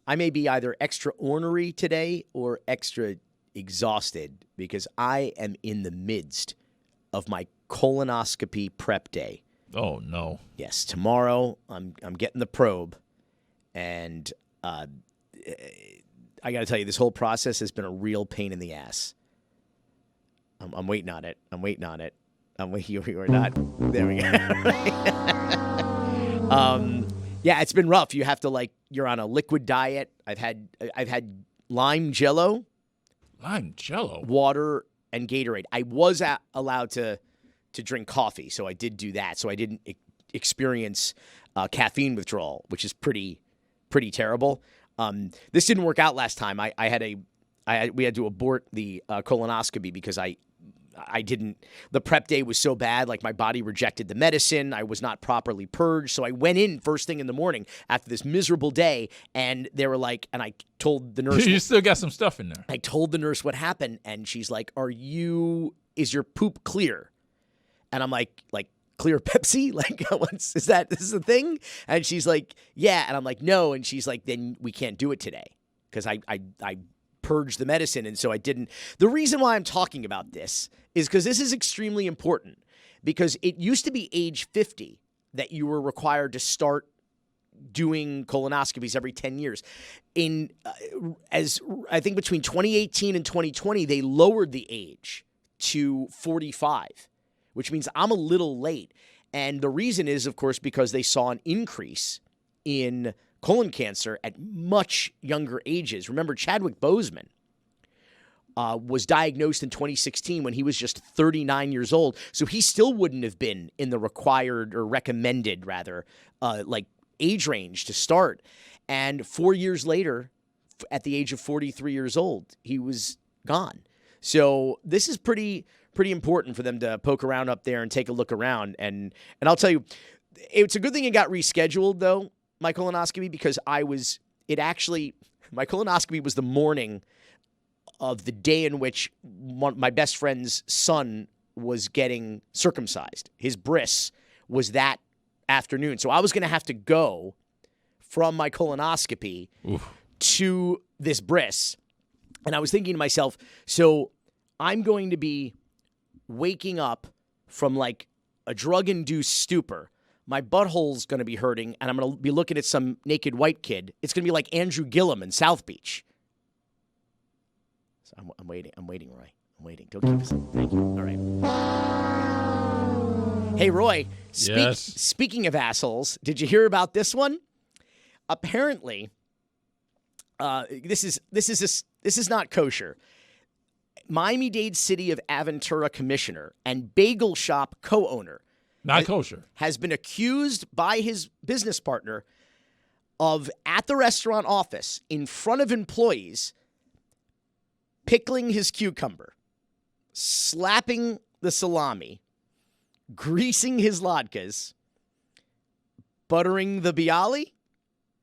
I may be either extra ornery today or extra exhausted because I am in the midst of my colonoscopy prep day. Oh, no. Yes, tomorrow I'm getting the probe, and I got to tell you, this whole process has been a real pain in the ass. I'm waiting on it. I'm waiting on it. I'm waiting. You are not. There we go. Yeah, it's been rough. You have to you're on a liquid diet. I've had lime Jello, water, and Gatorade. I was allowed to drink coffee, so I did do that. So I didn't experience caffeine withdrawal, which is pretty terrible. This didn't work out last time. We had to abort the colonoscopy because the prep day was so bad, my body rejected the medicine. I was not properly purged. So I went in first thing in the morning after this miserable day, and they were and I told the nurse. You still got some stuff in there. I told the nurse what happened, and she's like, is your poop clear? And I'm like clear Pepsi? Is this a thing? And she's like, yeah. And I'm like, no. And she's like, then we can't do it today because I purged the medicine, and so I didn't. The reason why I'm talking about this is because this is extremely important, because it used to be age 50 that you were required to start doing colonoscopies every 10 years. As I think between 2018 and 2020, they lowered the age to 45, which means I'm a little late. And the reason is, of course, because they saw an increase in colon cancer at much younger ages. Remember, Chadwick Boseman was diagnosed in 2016 when he was just 39 years old. So he still wouldn't have been in the required or recommended, rather, age range to start. And 4 years later, at the age of 43 years old, he was gone. So this is pretty important for them to poke around up there and take a look around. And I'll tell you, it's a good thing it got rescheduled, though, my colonoscopy, because my colonoscopy was the morning of the day in which my best friend's son was getting circumcised. His bris was that afternoon. So I was going to have to go from my colonoscopy to this bris. And I was thinking to myself, so I'm going to be waking up from a drug-induced stupor. My butthole's going to be hurting, and I'm going to be looking at some naked white kid. It's going to be like Andrew Gillum in South Beach. So I'm waiting. I'm waiting, Roy. I'm waiting. Don't keep us up. Thank you. All right. Hey, Roy. Yes. Speaking of assholes, did you hear about this one? Apparently, this is not kosher. Miami-Dade City of Aventura commissioner and bagel shop co-owner not kosher has been accused by his business partner of, at the restaurant office in front of employees, pickling his cucumber, slapping the salami, greasing his latkes, buttering the bialy,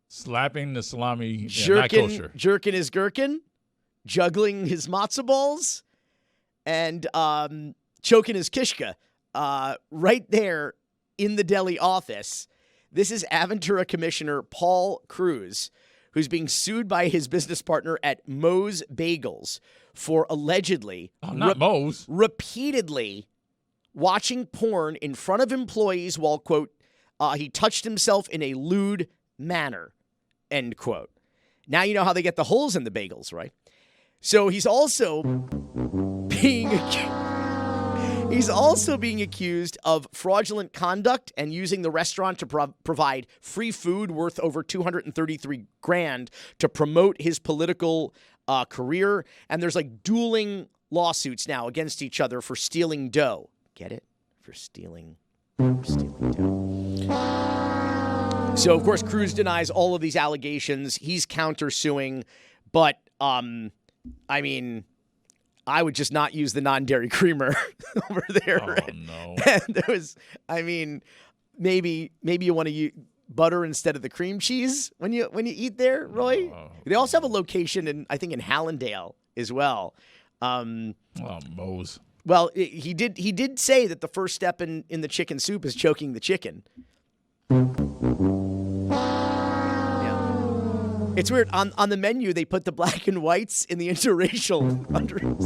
slapping the salami, not kosher, jerking his gherkin, juggling his matzo balls, and choking his kishka right there in the deli office. This is Aventura Commissioner Paul Cruz, who's being sued by his business partner at Moe's Bagels for allegedly repeatedly watching porn in front of employees while, quote, he touched himself in a lewd manner, end quote. Now you know how they get the holes in the bagels, right? So he's also being accused of fraudulent conduct and using the restaurant to provide free food worth over $233,000 to promote his political career. And there's dueling lawsuits now against each other for stealing dough. Get it? For stealing dough. So, of course, Cruz denies all of these allegations. He's countersuing, but I mean, I would just not use the non-dairy creamer over there. Oh, no. And there was, maybe you want to use butter instead of the cream cheese when you eat there, Roy. Oh, they also have a location in Hallandale as well. Moe's. Well, he did say that the first step in the chicken soup is choking the chicken. Yeah. It's weird. On the menu, they put the black and whites in the interracial.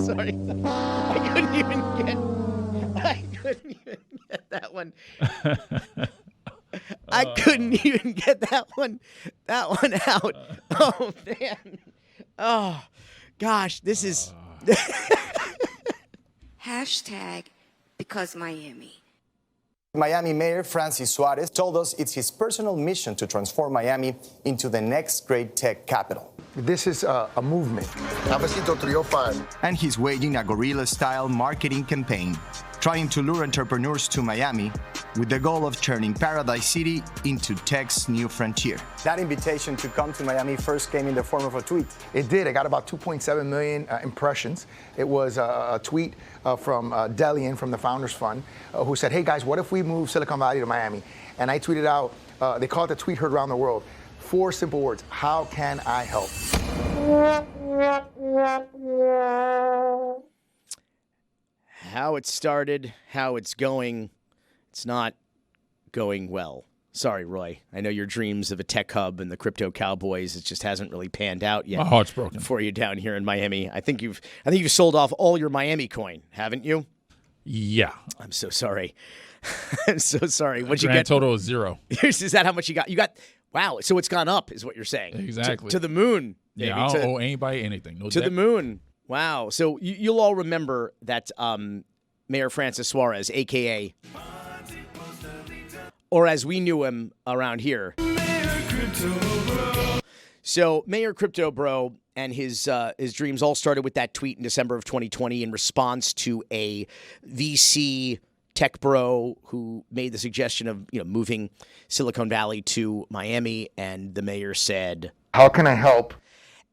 Sorry. I couldn't even get that one. I couldn't even get that one out. Oh, man. Oh, gosh. This is... Hashtag because Miami. Miami Mayor Francis Suarez told us it's his personal mission to transform Miami into the next great tech capital. This is a movement. Cafecito 305. And he's waging a guerrilla-style marketing campaign, trying to lure entrepreneurs to Miami with the goal of turning Paradise City into tech's new frontier. That invitation to come to Miami first came in the form of a tweet. It did. It got about 2.7 million impressions. It was a tweet from Delian from the Founders Fund who said, hey guys, what if we move Silicon Valley to Miami? And I tweeted out, they call it the tweet heard around the world. 4 simple words, how can I help? How it started, how it's going, it's not going well. Sorry, Roy. I know your dreams of a tech hub and the crypto cowboys, it just hasn't really panned out yet. My heart's broken for you down here in Miami. I think you've sold off all your Miami coin, haven't you? Yeah. I'm so sorry. I'm so sorry. What'd you Grand get? Total is 0. Is that how much you got? You got, wow. So it's gone up, is what you're saying. Exactly. To the moon. Yeah, I don't owe anybody anything. No to debt. the moon. Wow. So you'll all remember that Mayor Francis Suarez, a.k.a., or as we knew him around here. So Mayor Crypto Bro and his dreams all started with that tweet in December of 2020 in response to a VC tech bro who made the suggestion of moving Silicon Valley to Miami, and the mayor said, how can I help?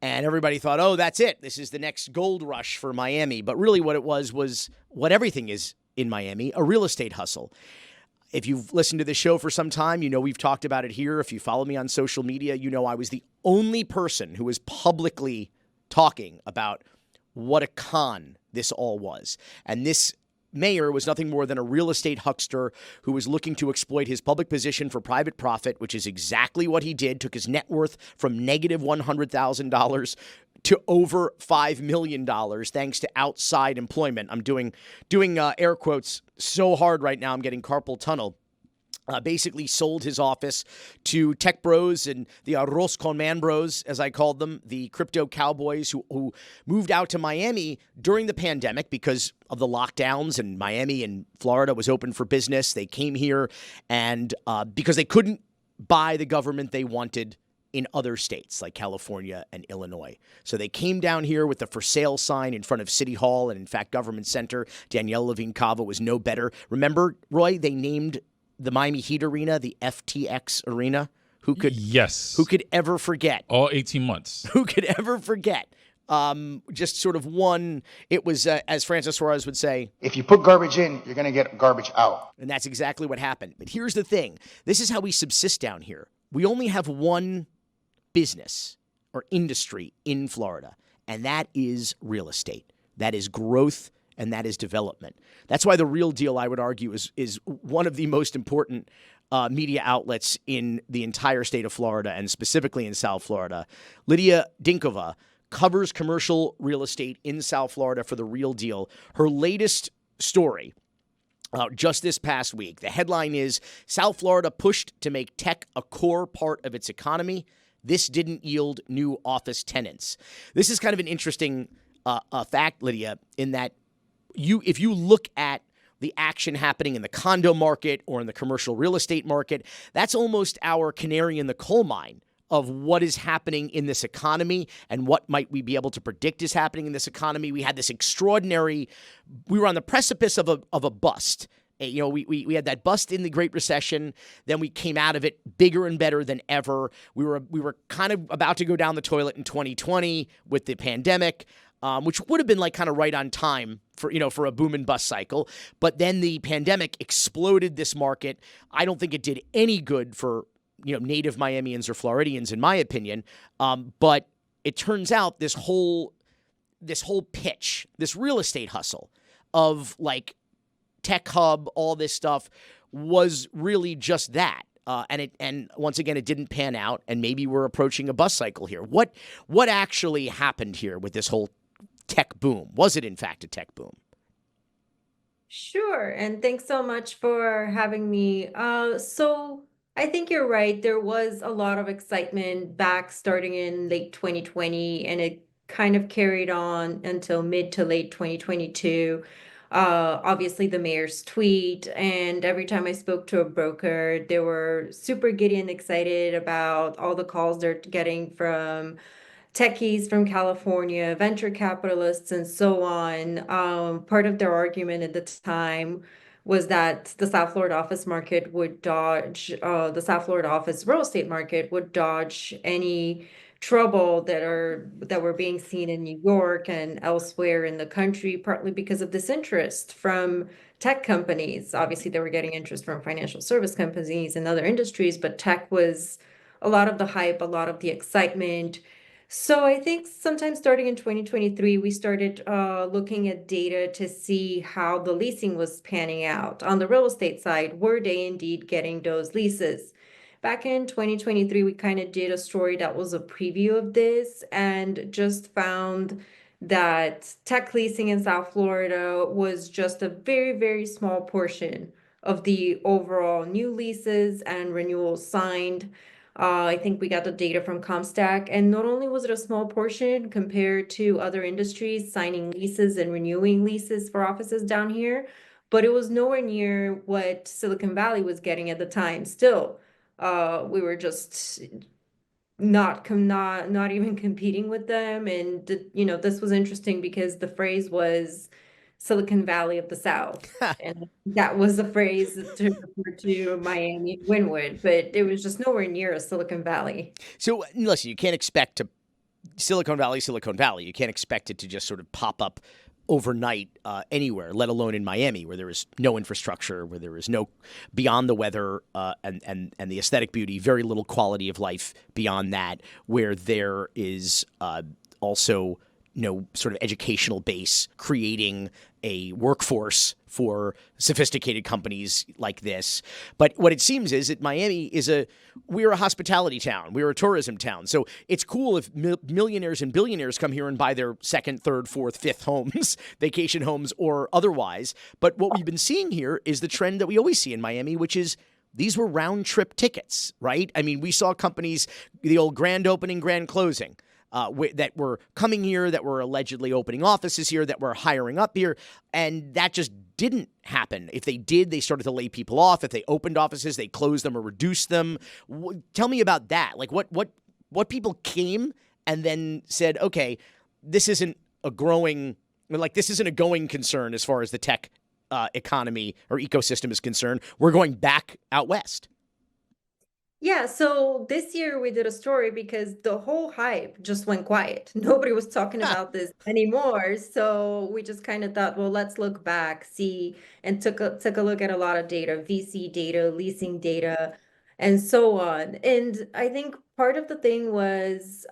And everybody thought, oh, that's it. This is the next gold rush for Miami. But really what it was what everything is in Miami, a real estate hustle. If you've listened to this show for some time, we've talked about it here. If you follow me on social media, I was the only person who was publicly talking about what a con this all was. And this mayor was nothing more than a real estate huckster who was looking to exploit his public position for private profit, which is exactly what he did. Took his net worth from negative $100,000 to over $5 million thanks to outside employment. I'm doing air quotes so hard right now, I'm getting carpal tunnel. Basically sold his office to tech bros and the arroz con man bros, as I called them, the crypto cowboys who moved out to Miami during the pandemic because of the lockdowns, and Miami and Florida was open for business. They came here and because they couldn't buy the government they wanted in other states like California and Illinois. So they came down here with the for sale sign in front of City Hall and, in fact, Government Center. Danielle Levine Cava was no better. Remember, Roy, they named the Miami Heat Arena the FTX Arena? Who could ever forget? All 18 months. Who could ever forget? Just sort of one, it was, as Francis Suarez would say, if you put garbage in, you're going to get garbage out. And that's exactly what happened. But here's the thing. This is how we subsist down here. We only have one business or industry in Florida, and that is real estate. That is growth, and that is development. That's why The Real Deal, I would argue, is one of the most important media outlets in the entire state of Florida, and specifically in South Florida. Lidia Dinkoda covers commercial real estate in South Florida for The Real Deal. Her latest story just this past week, the headline is, South Florida pushed to make tech a core part of its economy. This didn't yield new office tenants. This is kind of an interesting fact, Lydia, in that if you look at the action happening in the condo market or in the commercial real estate market, that's almost our canary in the coal mine of what is happening in this economy and what might we be able to predict is happening in this economy. We had this we were on the precipice of a bust. We had that bust in the Great Recession. Then we came out of it bigger and better than ever. We were kind of about to go down the toilet in 2020 with the pandemic, which would have been like kind of right on time for a boom and bust cycle. But then the pandemic exploded this market. I don't think it did any good for native Miamians or Floridians, in my opinion. But it turns out this whole pitch, this real estate hustle of like tech hub, all this stuff was really just that. and once again it didn't pan out, and maybe we're approaching a bust cycle here. What actually happened here with this whole tech boom? Was it in fact a tech boom? Sure, and thanks so much for having me. So I think you're right. There was a lot of excitement back starting in late 2020, and it kind of carried on until mid to late 2022. Obviously, the mayor's tweet, and every time I spoke to a broker, they were super giddy and excited about all the calls they're getting from techies from California, venture capitalists, and so on. Part of their argument at the time was that the South Florida office market would dodge, the South Florida office real estate market would dodge any trouble that were being seen in New York and elsewhere in the country, partly because of disinterest from tech companies. Obviously, they were getting interest from financial service companies and other industries, but tech was a lot of the hype, a lot of the excitement. So I think sometime starting in 2023, we started looking at data to see how the leasing was panning out. On the real estate side, were they indeed getting those leases? Back in 2023, we kind of did a story that was a preview of this and just found that tech leasing in South Florida was just a very, very small portion of the overall new leases and renewals signed. I think we got the data from Comstack, and not only was it a small portion compared to other industries signing leases and renewing leases for offices down here, but it was nowhere near what Silicon Valley was getting at the time. Still, we were just not even competing with them, and this was interesting because the phrase was Silicon Valley of the South. And that was the phrase to refer to Miami and Wynwood, but it was just nowhere near a Silicon Valley. So listen, you can't expect Silicon Valley. You can't expect it to just sort of pop up overnight anywhere, let alone in Miami, where there is no infrastructure, where there is no beyond the weather and the aesthetic beauty, very little quality of life beyond that, where there is also no sort of educational base creating a workforce for sophisticated companies like this. But what it seems is that Miami we're a hospitality town. We're a tourism town. So it's cool if millionaires and billionaires come here and buy their second, third, fourth, fifth homes, vacation homes or otherwise. But what we've been seeing here is the trend that we always see in Miami, which is these were round trip tickets, right? I mean, we saw companies, the old grand opening, grand closing, that were coming here, that were allegedly opening offices here, that were hiring up here, and that just didn't happen. If they did, they started to lay people off. If they opened offices, they closed them or reduced them. Tell me about that. Like what people came and then said, okay, this isn't a going concern as far as the tech economy or ecosystem is concerned. We're going back out west. Yeah, so this year we did a story because the whole hype just went quiet. Nobody was talking about this anymore. So we just kind of thought, well, let's look back, see, and took a look at a lot of data, VC data, leasing data, and so on. And I think part of the thing was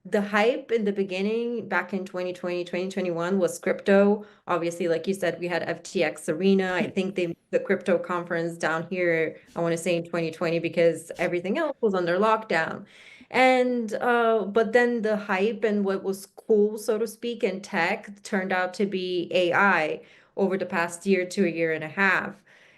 the hype in the beginning back in 2020, 2021 was crypto. Obviously, like you said, we had FTX Arena. I think the crypto conference down here, I want to say in 2020, because everything else was under lockdown. And but then the hype and what was cool, so to speak, in tech turned out to be AI over the past year to a year and a half.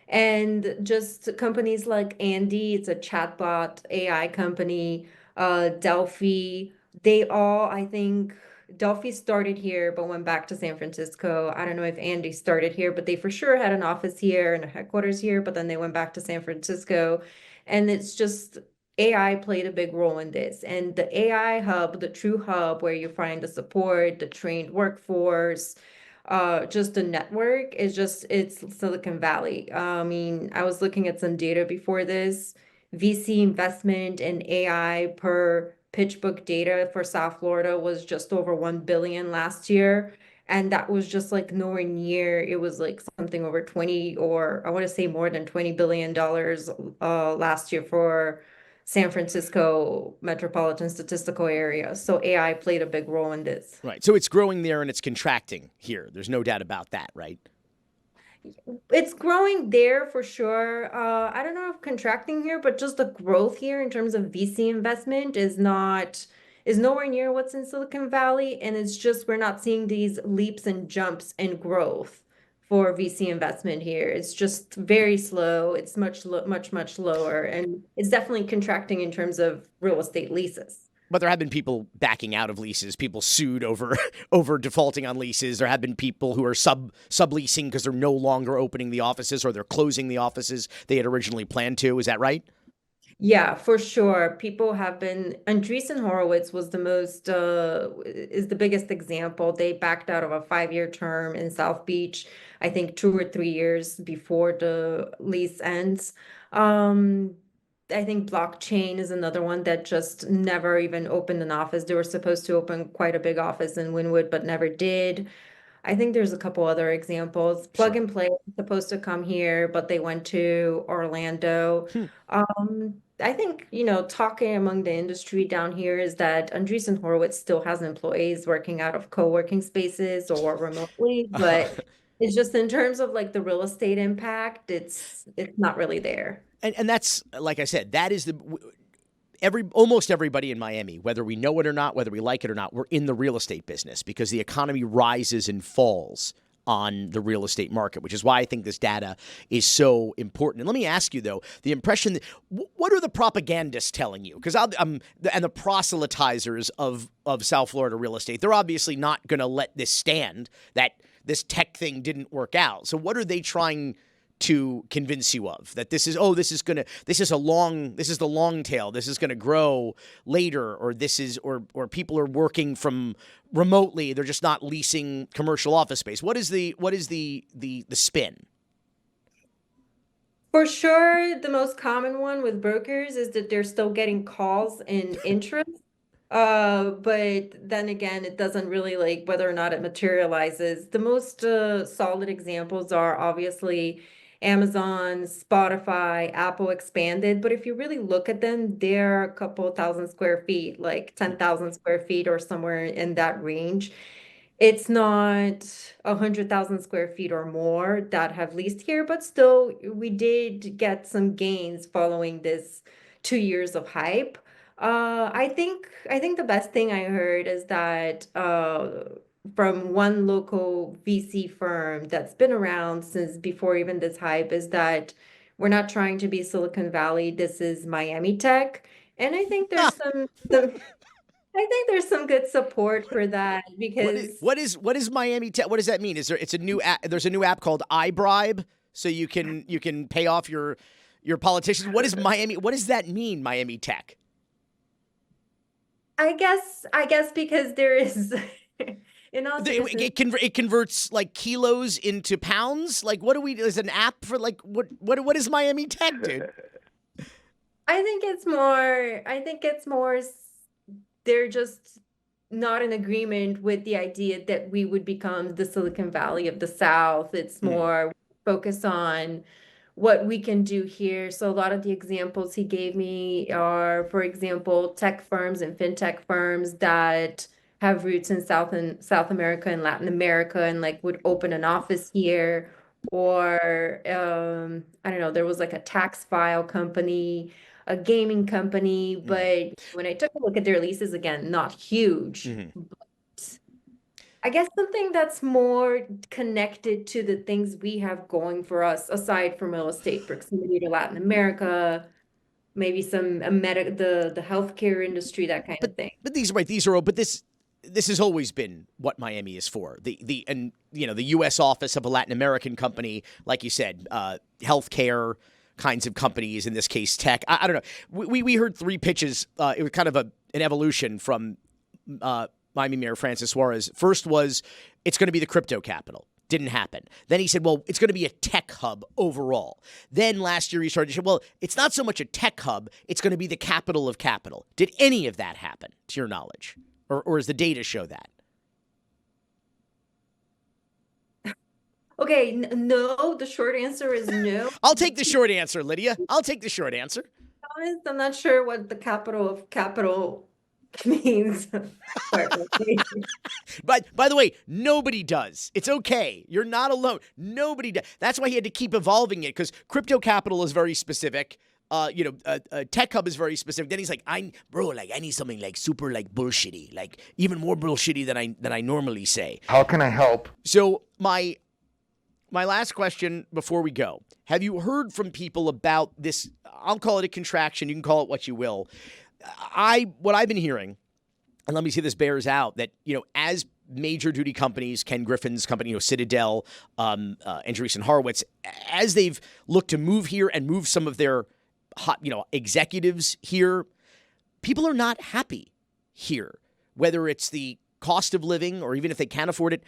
And just companies like Andy, it's a chatbot AI company, Delphi, they all, I think, Delphi started here but went back to San Francisco. I don't know if Andy started here, but they for sure had an office here and a headquarters here, but then they went back to San Francisco. And it's just AI played a big role in this. And the AI hub, the true hub where you find the support, the trained workforce, just the network it's Silicon Valley. I mean, I was looking at some data before this. VC investment in AI per PitchBook data for South Florida was just over 1 billion last year. And that was just like nowhere near, it was like something over 20, or I want to say more than $20 billion last year for San Francisco metropolitan statistical area. So AI played a big role in this. Right. So it's growing there and it's contracting here. There's no doubt about that, right? It's growing there for sure. I don't know if contracting here, but just the growth here in terms of VC investment is nowhere near what's in Silicon Valley, and it's just we're not seeing these leaps and jumps in growth for VC investment here. It's just very slow. It's much lower, and it's definitely contracting in terms of real estate leases. But there have been people backing out of leases, people sued over over defaulting on leases. There have been people who are subleasing because they're no longer opening the offices or they're closing the offices they had originally planned to. Is that right? Yeah, for sure. People have been, Andreessen Horowitz was is the biggest example. They backed out of a 5-year term in South Beach, I think 2 or 3 years before the lease ends. I think Blockchain is another one that just never even opened an office. They were supposed to open quite a big office in Wynwood, but never did. I think there's a couple other examples. Plug and Play was supposed to come here, but they went to Orlando. I think, talking among the industry down here is that Andreessen Horowitz still has employees working out of co-working spaces or remotely, but it's just in terms of like the real estate impact, it's not really there. And that's, like I said, that is almost everybody in Miami, whether we know it or not, whether we like it or not, we're in the real estate business because the economy rises and falls on the real estate market, which is why I think this data is so important. And let me ask you, though, the impression that, what are the propagandists telling you? Because and the proselytizers of South Florida real estate, they're obviously not going to let this stand, that this tech thing didn't work out. So what are they trying to convince you of? That this is the long tail, this is gonna grow later, or or people are working from remotely, they're just not leasing commercial office space. What is the spin? For sure, the most common one with brokers is that they're still getting calls and interest. But then again, it doesn't really like whether or not it materializes. The most solid examples are obviously Amazon, Spotify, Apple expanded. But if you really look at them, they're a couple thousand square feet, like 10,000 square feet or somewhere in that range. It's not 100,000 square feet or more that have leased here, but still, we did get some gains following this 2 years of hype. I think the best thing I heard is that from one local VC firm that's been around since before even this hype is that we're not trying to be Silicon Valley. This is Miami tech, and I think there's I think there's some good support for that because what is Miami tech? What does that mean? It's a new app? There's a new app called iBribe, so you can pay off your politicians. What is Miami? What does that mean, Miami tech? I guess because there is it converts like kilos into pounds. Like is an app for like what is Miami tech, dude? I think it's more they're just not in agreement with the idea that we would become the Silicon Valley of the South. It's more focused on what we can do here. So a lot of the examples he gave me are, for example, tech firms and fintech firms that have roots in South America and Latin America and like would open an office here. Or I don't know, there was like a tax file company, a gaming company, but when I took a look at their leases, again, not huge. But I guess something that's more connected to the things we have going for us, aside from real estate, proximity to Latin America, maybe some the healthcare industry, that kind of thing. But this has always been what Miami is for. The U.S. office of a Latin American company, like you said, healthcare kinds of companies, in this case tech. I don't know. We heard 3 pitches. It was kind of an evolution from Miami Mayor Francis Suarez. First was, it's going to be the crypto capital. Didn't happen. Then he said, well, it's going to be a tech hub overall. Then last year he started to say, well, it's not so much a tech hub, it's going to be the capital of capital. Did any of that happen, to your knowledge? Or does the data show that? Okay, no, the short answer is no. I'll take the short answer, Lidia. I'll take the short answer. I'm not sure what the capital of capital means quite frankly. But by the way, nobody does. It's okay. You're not alone. Nobody does. That's why he had to keep evolving it, because crypto capital is very specific. Tech Hub is very specific. Then he's like, I need something like super like bullshitty, like even more bullshitty than I normally say. How can I help? So my last question before we go: have you heard from people about this? I'll call it a contraction. You can call it what you will. What I've been hearing, and let me see if this bears out, that as major duty companies, Ken Griffin's company, Citadel, Andreessen Horowitz, as they've looked to move here and move some of their hot, executives here, people are not happy here, whether it's the cost of living or even if they can't afford it,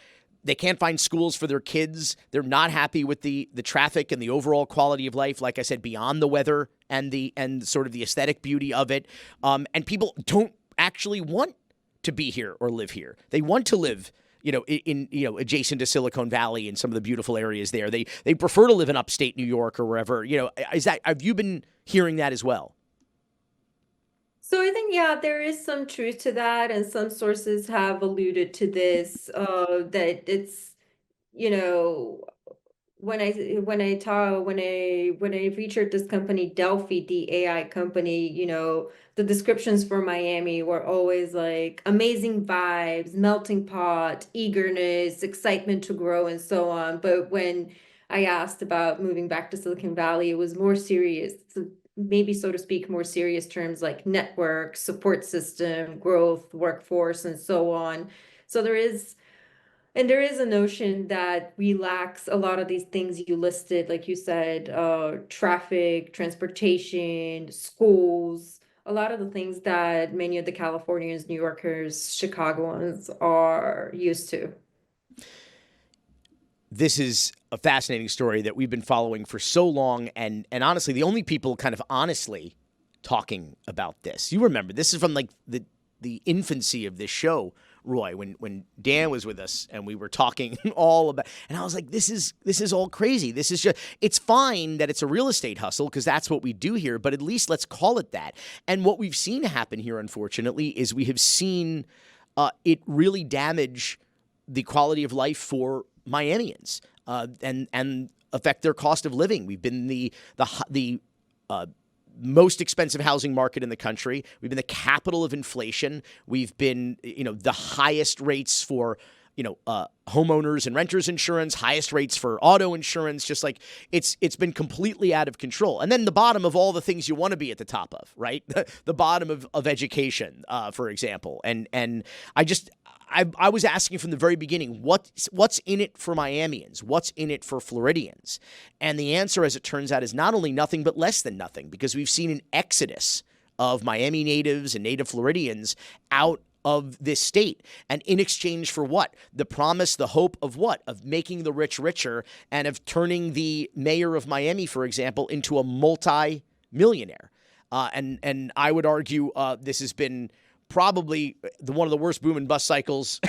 they can't find schools for their kids. They're not happy with the traffic and the overall quality of life, like I said, beyond the weather and sort of the aesthetic beauty of it. And people don't actually want to be here or live here. They want to live in adjacent to Silicon Valley and some of the beautiful areas there. They prefer to live in upstate New York or wherever. Have you been hearing that as well? So I think, yeah, there is some truth to that, and some sources have alluded to this, that it's, when I featured this company, Delphi, the AI company, the descriptions for Miami were always like amazing vibes, melting pot, eagerness, excitement to grow, and so on. But when I asked about moving back to Silicon Valley, it was more serious, maybe, so to speak, more serious terms like network, support system, growth, workforce, and so on. So there is a notion that we lack a lot of these things you listed, like you said, traffic, transportation, schools, a lot of the things that many of the Californians, New Yorkers, Chicagoans are used to. This is a fascinating story that we've been following for so long, and honestly, the only people kind of honestly talking about this. You remember, this is from like the infancy of this show, Roy, when Dan was with us and we were talking all about, and I was like, this is all crazy. This is just, it's fine that it's a real estate hustle because that's what we do here, but at least let's call it that. And what we've seen happen here, unfortunately, is we have seen it really damage the quality of life for Miamians, and affect their cost of living. We've been the most expensive housing market in the country. We've been the capital of inflation. We've been, the highest rates for, homeowners and renters insurance, highest rates for auto insurance. Just like it's been completely out of control. And then the bottom of all the things you want to be at the top of, right? The bottom of education, for example. And I was asking from the very beginning, what's in it for Miamians? What's in it for Floridians? And the answer, as it turns out, is not only nothing, but less than nothing, because we've seen an exodus of Miami natives and native Floridians out of this state. And in exchange for what? The promise, the hope of what? Of making the rich richer and of turning the mayor of Miami, for example, into a multi-millionaire. And I would argue this has been probably one of the worst boom and bust cycles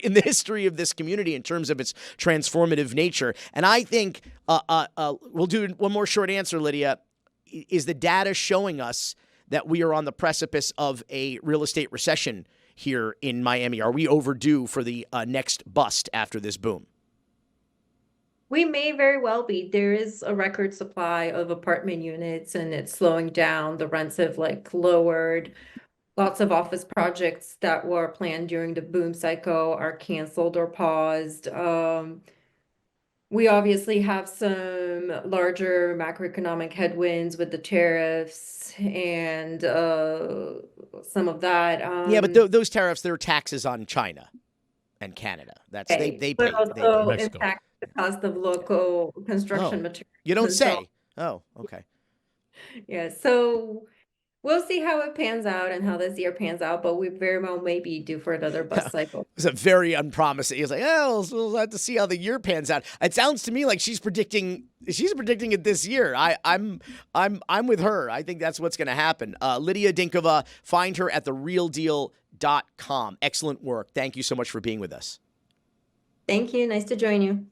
in the history of this community in terms of its transformative nature. And I think we'll do one more short answer, Lidia. Is the data showing us that we are on the precipice of a real estate recession here in Miami? Are we overdue for the next bust after this boom? We may very well be. There is a record supply of apartment units, and it's slowing down. The rents have lowered. Lots of office projects that were planned during the boom cycle are canceled or paused. We obviously have some larger macroeconomic headwinds with the tariffs and some of that. Yeah, but those tariffs, they're taxes on China and Canada. That's they pay. But also Mexico. impact the cost of local construction materials. You don't and say. Oh, okay. Yeah, so we'll see how it pans out and how this year pans out, but we very well may be due for another bust cycle. It's a very unpromising. He's like, we'll have to see how the year pans out. It sounds to me like she's predicting it this year. I'm with her. I think that's what's going to happen. Lidia Dinkoda, find her at therealdeal.com. Excellent work. Thank you so much for being with us. Thank you. Nice to join you.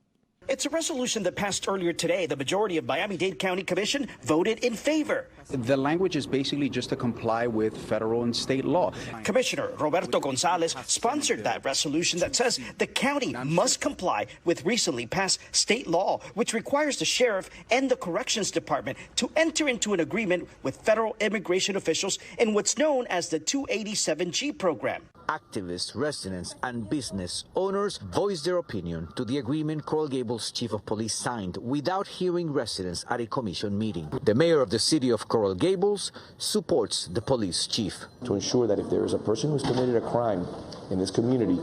It's a resolution that passed earlier today. The majority of Miami-Dade County Commission voted in favor. The language is basically just to comply with federal and state law. Commissioner Roberto Gonzalez sponsored that resolution that says the county must comply with recently passed state law, which requires the sheriff and the corrections department to enter into an agreement with federal immigration officials in what's known as the 287G program. Activists, residents, and business owners voiced their opinion to the agreement Coral Gables Chief of Police signed without hearing residents at a commission meeting. The mayor of the city of Coral Gables supports the police chief. To ensure that if there is a person who's committed a crime in this community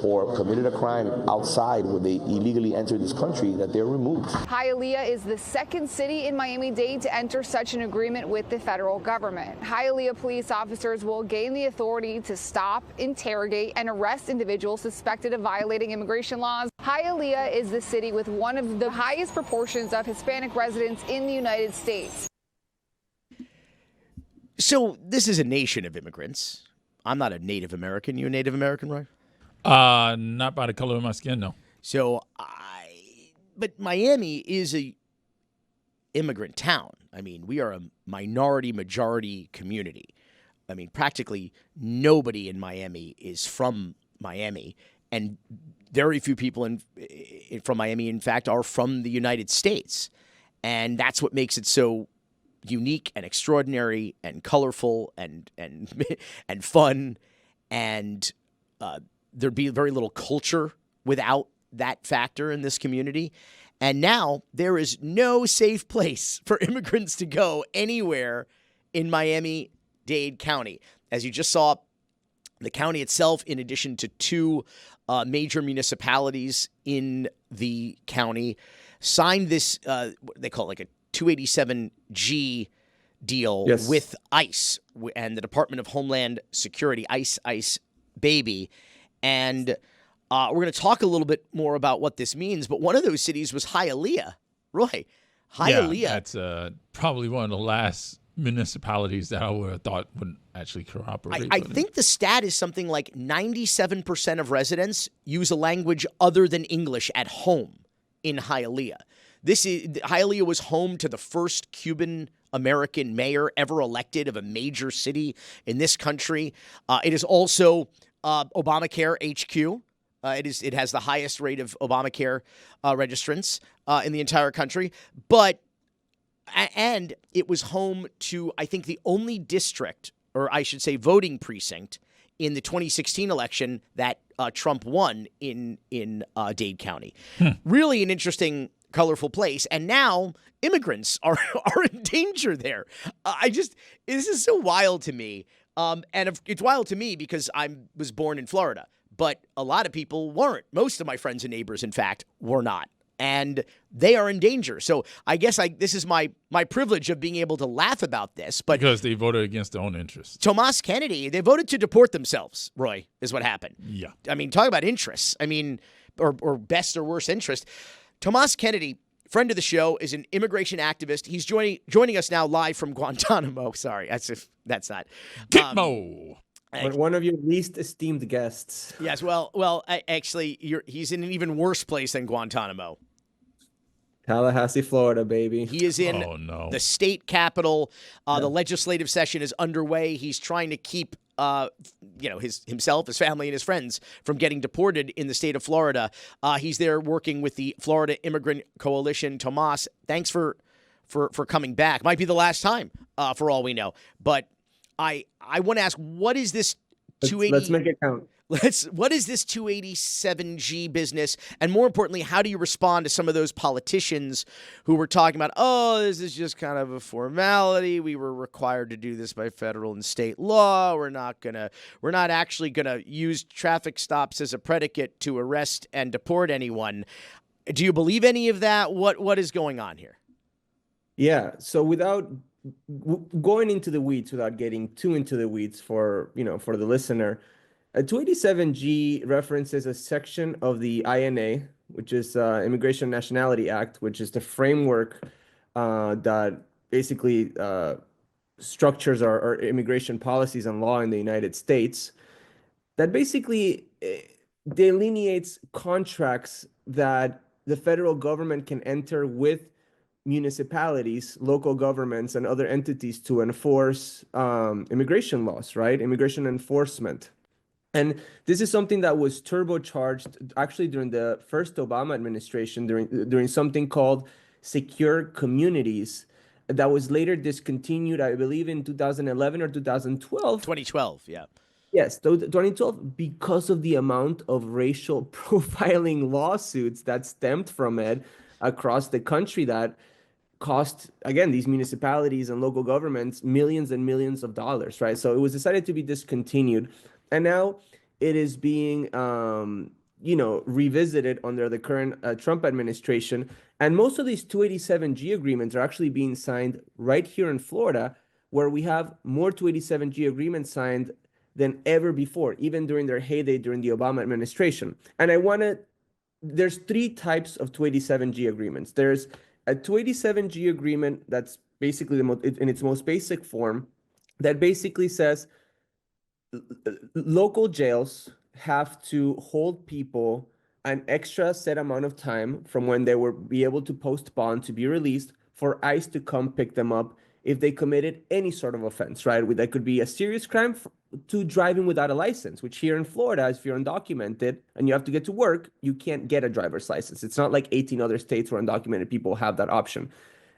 or committed a crime outside where they illegally entered this country, that they're removed. Hialeah is the second city in Miami-Dade to enter such an agreement with the federal government. Hialeah police officers will gain the authority to stop, interrogate, and arrest individuals suspected of violating immigration laws. Hialeah is the city with one of the highest proportions of Hispanic residents in the United States. So this is a nation of immigrants. I'm not a Native American. You a Native American, Roy? Not by the color of my skin, no. But Miami is a immigrant town. I mean, we are a majority community. I mean, practically nobody in Miami is from Miami, and very few people from Miami, in fact, are from the United States. And that's what makes it so unique and extraordinary and colorful and fun. And there'd be very little culture without that factor in this community. And now there is no safe place for immigrants to go anywhere in Miami-Dade County. As you just saw, the county itself, in addition to two major municipalities in the county, signed this, they call it like a 287G deal with ICE and the Department of Homeland Security, ICE baby. And we're going to talk a little bit more about what this means, but one of those cities was Hialeah. Roy, Hialeah. Yeah, that's probably one of the last municipalities that I would have thought would actually cooperate. I think the stat is something like 97% of residents use a language other than English at home in Hialeah. Hialeah was home to the first Cuban American mayor ever elected of a major city in this country. It is also Obamacare HQ. It has the highest rate of Obamacare registrants in the entire country. And it was home to, I think, the only district, or I should say voting precinct, in the 2016 election that Trump won in Dade County. Really an interesting, colorful place. And now immigrants are in danger there. This is so wild to me. And it's wild to me because I was born in Florida, but a lot of people weren't. Most of my friends and neighbors, in fact, were not. And they are in danger. So I guess this is my privilege of being able to laugh about this. But because they voted against their own interests. Tomas Kennedy, they voted to deport themselves, Roy, is what happened. Yeah. I mean, talk about interests. I mean, or best or worst interest. Tomas Kennedy, friend of the show, is an immigration activist. He's joining us now live from Guantanamo. Sorry, that's not. Gitmo. One of your least esteemed guests. Yes, well, actually, he's in an even worse place than Guantanamo. Tallahassee, Florida, baby. He is in the state capitol. The legislative session is underway. He's trying to keep himself, his family, and his friends from getting deported in the state of Florida. He's there working with the Florida Immigrant Coalition. Tomas, thanks for coming back. Might be the last time, for all we know. But I want to ask, what is this 280? Let's make it count. What is this 287G business? And more importantly, how do you respond to some of those politicians who were talking about, this is just kind of a formality. We were required to do this by federal and state law. We're not actually gonna use traffic stops as a predicate to arrest and deport anyone. Do you believe any of that? What is going on here? Yeah. So without going into the weeds, without getting too into the weeds for the listener, 287G references a section of the INA, which is Immigration Nationality Act, which is the framework that basically structures our immigration policies and law in the United States, that basically delineates contracts that the federal government can enter with municipalities, local governments, and other entities to enforce immigration laws, right? Immigration enforcement. And this is something that was turbocharged actually during the first Obama administration, during something called Secure Communities, that was later discontinued, I believe, in 2011 or 2012. 2012, yeah. Yes, 2012, because of the amount of racial profiling lawsuits that stemmed from it across the country that cost, again, these municipalities and local governments millions and millions of dollars, right? So it was decided to be discontinued. And now it is being, revisited under the current Trump administration. And most of these 287G agreements are actually being signed right here in Florida, where we have more 287G agreements signed than ever before, even during their heyday during the Obama administration. And there's three types of 287G agreements. There's a 287G agreement that's basically in its most basic form, that basically says local jails have to hold people an extra set amount of time from when they will be able to post bond to be released for ICE to come pick them up if they committed any sort of offense, right? That could be a serious crime to driving without a license, which here in Florida, if you're undocumented and you have to get to work, you can't get a driver's license. It's not like 18 other states where undocumented people have that option.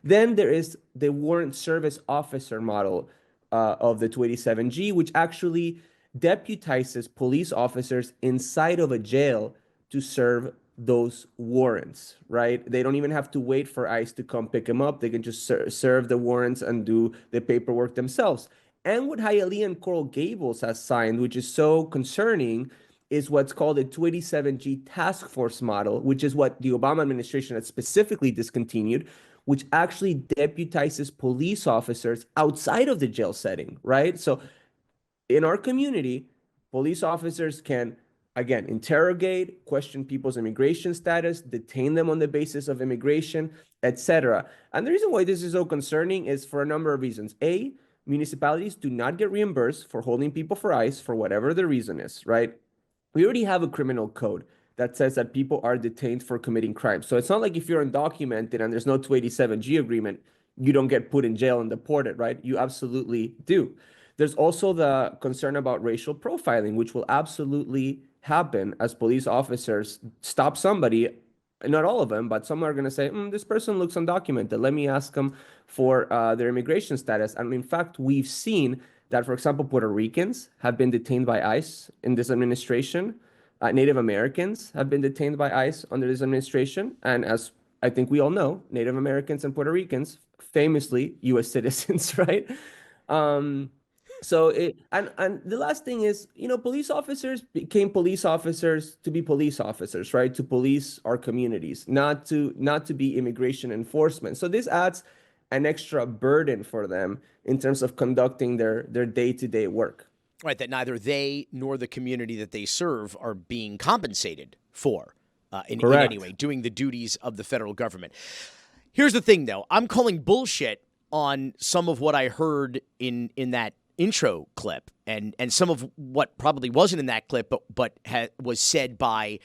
Then there is the warrant service officer model of the 287G, which actually deputizes police officers inside of a jail to serve those warrants, right? They don't even have to wait for ICE to come pick them up. They can just serve the warrants and do the paperwork themselves. And what Hialeah and Coral Gables has signed, which is so concerning, is what's called a 287G task force model, which is what the Obama administration had specifically discontinued, which actually deputizes police officers outside of the jail setting, right? So in our community, police officers can, again, interrogate, question people's immigration status, detain them on the basis of immigration, etc. And the reason why this is so concerning is for a number of reasons. A, municipalities do not get reimbursed for holding people for ICE for whatever the reason is, right? We already have a criminal code that says that people are detained for committing crimes. So it's not like if you're undocumented and there's no 287G agreement, you don't get put in jail and deported, right? You absolutely do. There's also the concern about racial profiling, which will absolutely happen as police officers stop somebody, not all of them, but some are going to say, this person looks undocumented. Let me ask them for their immigration status. And in fact, we've seen that, for example, Puerto Ricans have been detained by ICE in this administration. Native Americans have been detained by ICE under this administration. And as I think we all know, Native Americans and Puerto Ricans, famously U.S. citizens, right? So and the last thing is, police officers became police officers to be police officers, right? To police our communities, not to be immigration enforcement. So this adds an extra burden for them in terms of conducting their day-to-day work. Right, that neither they nor the community that they serve are being compensated for in any way, doing the duties of the federal government. Here's the thing, though. I'm calling bullshit on some of what I heard in that intro clip and some of what probably wasn't in that clip, but was said by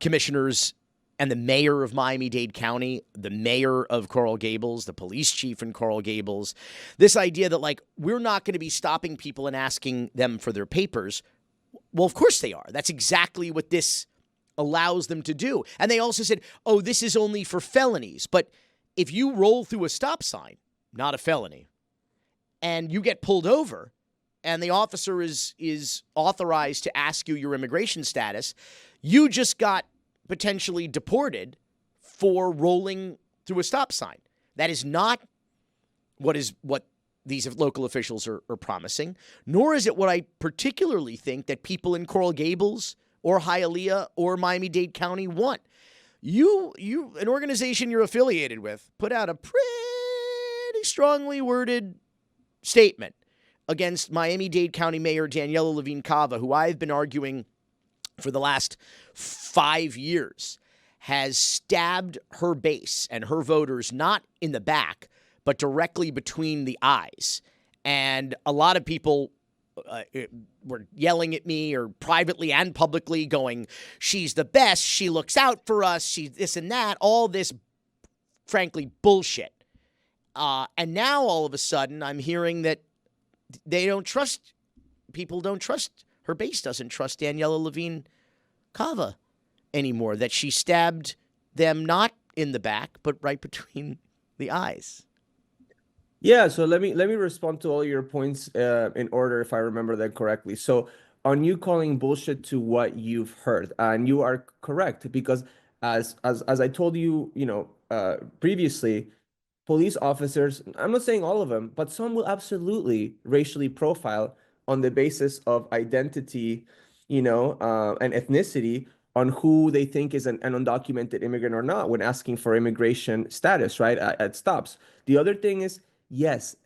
commissioners and the mayor of Miami-Dade County, the mayor of Coral Gables, the police chief in Coral Gables. This idea that, we're not going to be stopping people and asking them for their papers. Well, of course they are. That's exactly what this allows them to do. And they also said, this is only for felonies. But if you roll through a stop sign, not a felony, and you get pulled over, and the officer is authorized to ask you your immigration status, you just got potentially deported for rolling through a stop sign. That is not what these local officials are promising, nor is it what I particularly think that people in Coral Gables or Hialeah or Miami-Dade County want. You, an organization you're affiliated with, put out a pretty strongly worded statement against Miami-Dade County Mayor Daniela Levine Cava, who I've been arguing for the last 5 years, has stabbed her base and her voters not in the back, but directly between the eyes. And a lot of people were yelling at me, or privately and publicly going, she's the best, she looks out for us, she's this and that, all this, frankly, bullshit. And now all of a sudden I'm hearing that people don't trust, her base doesn't trust Daniela Levine Cava anymore, that she stabbed them not in the back, but right between the eyes. Yeah, so let me respond to all your points in order, if I remember that correctly. So on you calling bullshit to what you've heard, and you are correct, because as I told you, previously, police officers, I'm not saying all of them, but some will absolutely racially profile on the basis of identity, and ethnicity, on who they think is an undocumented immigrant or not when asking for immigration status, right, at stops. The other thing is, yes,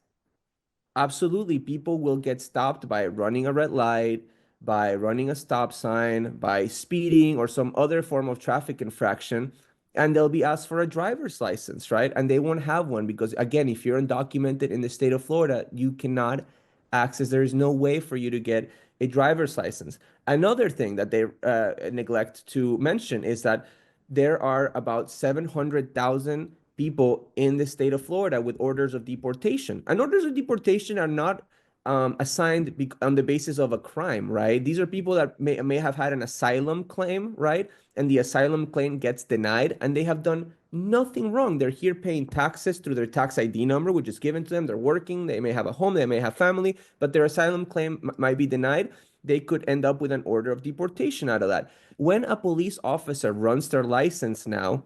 absolutely, people will get stopped by running a red light, by running a stop sign, by speeding or some other form of traffic infraction, and they'll be asked for a driver's license, right? And they won't have one because, again, if you're undocumented in the state of Florida, you cannot access, there is no way for you to get a driver's license. Another thing that they neglect to mention is that there are about 700,000 people in the state of Florida with orders of deportation. And orders of deportation are not assigned on the basis of a crime, right? These are people that may have had an asylum claim, right? And the asylum claim gets denied, and they have done nothing wrong. They're here paying taxes through their tax ID number, which is given to them. They're working. They may have a home. They may have family, but their asylum claim might be denied. They could end up with an order of deportation out of that. When a police officer runs their license now,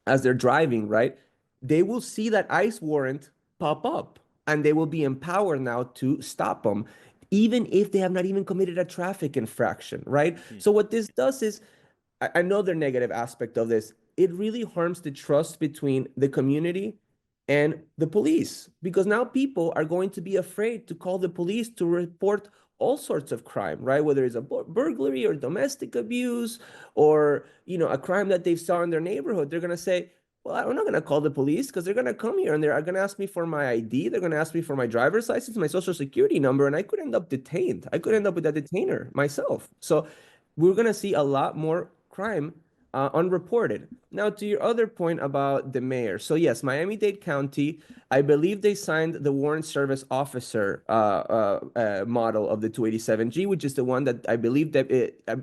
as they're driving, right, they will see that ICE warrant pop up, and they will be empowered now to stop them, even if they have not even committed a traffic infraction, right? So what this does is, another negative aspect of this, it really harms the trust between the community and the police, because now people are going to be afraid to call the police to report all sorts of crime, right? Whether it's a burglary or domestic abuse or, a crime that they saw in their neighborhood. They're going to say, well, I'm not going to call the police because they're going to come here and they're going to ask me for my ID. They're going to ask me for my driver's license, my social security number, and I could end up detained. I could end up with a detainer myself. So we're going to see a lot more crime unreported. Now, to your other point about the mayor. So yes, Miami-Dade County, I believe they signed the warrant service officer model of the 287G, which is the one that I believe that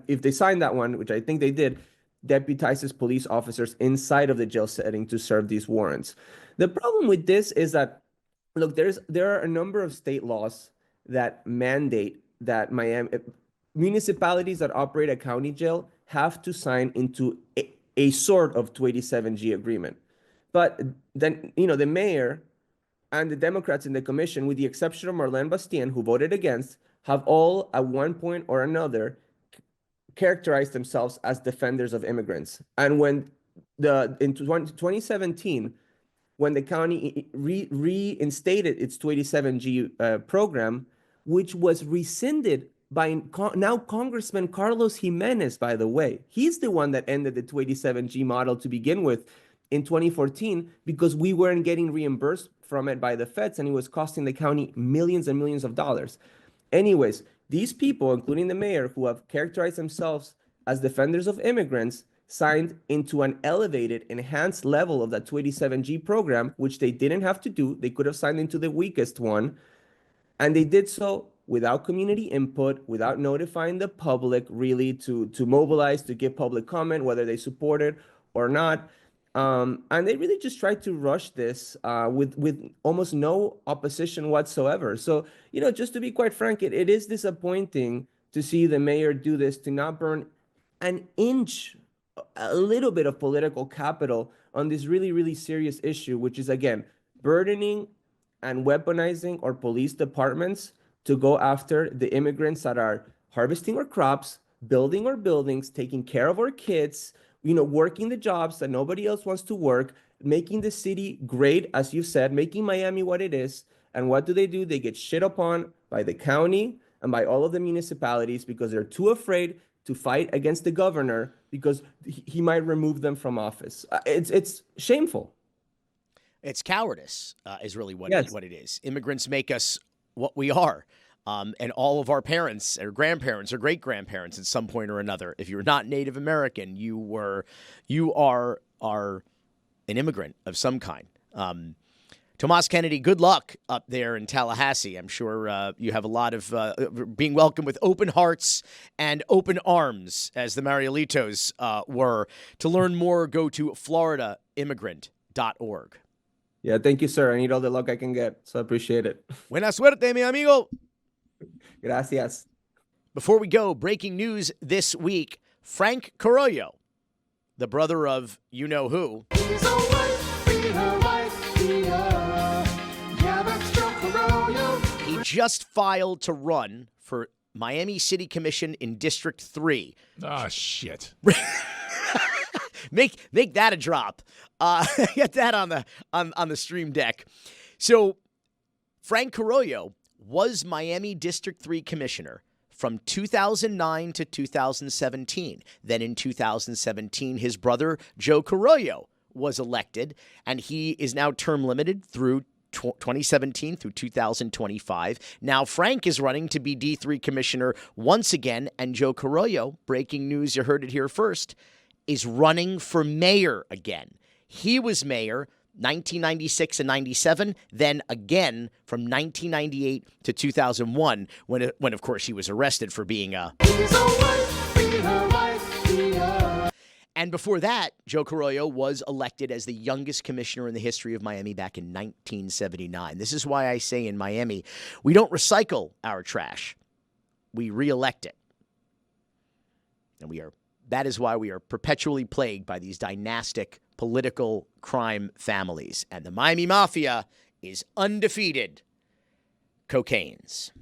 if they signed that one, which I think they did, deputizes police officers inside of the jail setting to serve these warrants. The problem with this is that, look, there are a number of state laws that mandate that municipalities that operate a county jail have to sign into a sort of 287G agreement. But then, the mayor and the Democrats in the commission, with the exception of Marlene Bastien, who voted against, have all at one point or another characterized themselves as defenders of immigrants. And when in 2017, when the county reinstated its 287G program, which was rescinded by now Congressman Carlos Jimenez, by the way. He's the one that ended the 287G model to begin with in 2014 because we weren't getting reimbursed from it by the feds, and it was costing the county millions and millions of dollars. Anyways, these people, including the mayor, who have characterized themselves as defenders of immigrants, signed into an elevated, enhanced level of that 287G program, which they didn't have to do. They could have signed into the weakest one, and they did so without community input, without notifying the public really to mobilize, to give public comment, whether they support it or not. And they really just tried to rush this with almost no opposition whatsoever. So, just to be quite frank, it is disappointing to see the mayor do this, to not burn an inch, a little bit of political capital on this really, really serious issue, which is, again, burdening and weaponizing our police departments to go after the immigrants that are harvesting our crops, building our buildings, taking care of our kids, working the jobs that nobody else wants to work, making the city great, as you said, making Miami what it is. And what do? They get shit upon by the county and by all of the municipalities because they're too afraid to fight against the governor because he might remove them from office. It's shameful. It's cowardice is really what it is. Immigrants make us what we are. And all of our parents or grandparents or great-grandparents at some point or another, if you're not Native American, you are an immigrant of some kind. Tomas Kennedy, good luck up there in Tallahassee. I'm sure you have a lot of being welcomed with open hearts and open arms, as the Marielitos were. To learn more, go to floridaimmigrant.org. Yeah, thank you, sir. I need all the luck I can get, so I appreciate it. Buena suerte, mi amigo. Gracias. Before we go, breaking news this week. Frank Carollo, the brother of you-know-who, he just filed to run for Miami City Commission in District 3. Oh, shit. Make that a drop. Get that on the stream deck. So Frank Carollo was Miami District 3 Commissioner from 2009 to 2017. Then in 2017, his brother Joe Carollo was elected, and he is now term limited through 2017 through 2025. Now Frank is running to be D3 Commissioner once again, and Joe Carollo, breaking news, you heard it here first, is running for mayor again. He was mayor 1996 and 97, then again from 1998 to 2001, when of course he was arrested for being a... And before that, Joe Carollo was elected as the youngest commissioner in the history of Miami back in 1979. This is why I say in Miami, we don't recycle our trash. We re-elect it. And that is why we are perpetually plagued by these dynastic political crime families. And the Miami Mafia is undefeated. Cocaines.